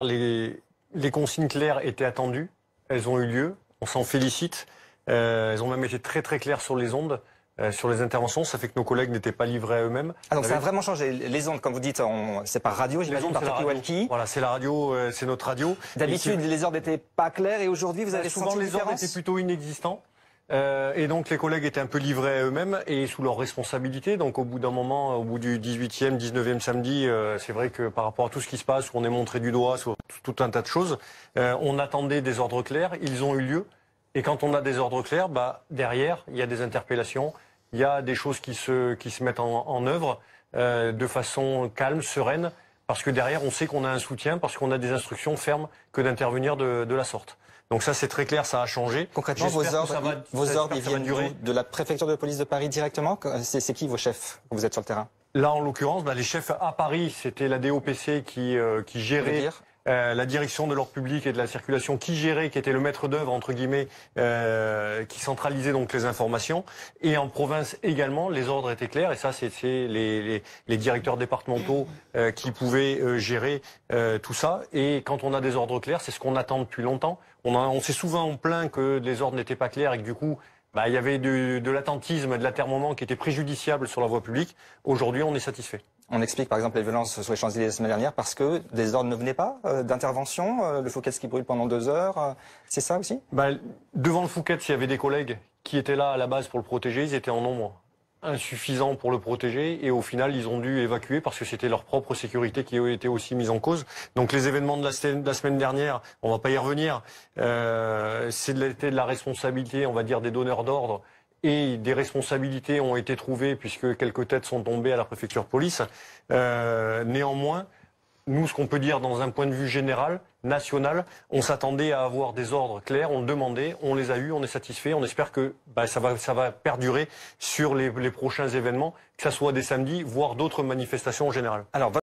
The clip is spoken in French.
Les consignes claires étaient attendues, elles ont eu lieu, on s'en félicite. Elles ont même été très très claires sur les ondes, sur les interventions. Ça fait que nos collègues n'étaient pas livrés à eux-mêmes. Ah donc ça a vraiment changé. Les ondes, comme vous dites, c'est par radio, j'imagine, par talkie-walkie. Voilà, c'est la radio, c'est notre radio. D'habitude, les ordres n'étaient pas clairs et aujourd'hui, vous avez souvent senti une les ordres différence étaient plutôt inexistants. Et donc les collègues étaient un peu livrés à eux-mêmes et sous leur responsabilité. Donc au bout d'un moment, au bout du 18e, 19e samedi, c'est vrai que par rapport à tout ce qui se passe, où on est montré du doigt sur tout un tas de choses, on attendait des ordres clairs, ils ont eu lieu. Et quand on a des ordres clairs, derrière, il y a des interpellations, il y a des choses qui se mettent en œuvre de façon calme, sereine, parce que derrière, on sait qu'on a un soutien, parce qu'on a des instructions fermes que d'intervenir de la sorte. Donc ça, c'est très clair, ça a changé. Concrètement, vos ordres ils viennent de la préfecture de police de Paris directement? C'est qui vos chefs quand vous êtes sur le terrain? Là, en l'occurrence, les chefs à Paris, c'était la DOPC qui gérait la direction de l'ordre public et de la circulation, qui était le maître d'œuvre, entre guillemets, qui centralisait donc les informations. Et en province également, les ordres étaient clairs, et ça, c'est les directeurs départementaux qui pouvaient gérer tout ça. Et quand on a des ordres clairs, c'est ce qu'on attend depuis longtemps. On s'est souvent plaint que les ordres n'étaient pas clairs et que du coup, il y avait de l'attentisme, de l'atermoiement qui était préjudiciable sur la voie publique. Aujourd'hui, on est satisfait. On explique par exemple les violences sur les Champs-Élysées la semaine dernière parce que des ordres ne venaient pas d'intervention, le Fouquet's qui brûle pendant 2 heures, c'est ça aussi? Devant le Fouquet's, il y avait des collègues qui étaient là à la base pour le protéger, ils étaient en nombre insuffisant pour le protéger et au final ils ont dû évacuer parce que c'était leur propre sécurité qui a été aussi mise en cause. Donc les événements de la semaine dernière, on va pas y revenir, c'était de la responsabilité, on va dire, des donneurs d'ordre. Et des responsabilités ont été trouvées puisque quelques têtes sont tombées à la préfecture de police. Néanmoins, nous, ce qu'on peut dire dans un point de vue général, national, on s'attendait à avoir des ordres clairs, on le demandait, on les a eus, on est satisfait, on espère que ça va perdurer sur les prochains événements, que ce soit des samedis, voire d'autres manifestations en général. Alors,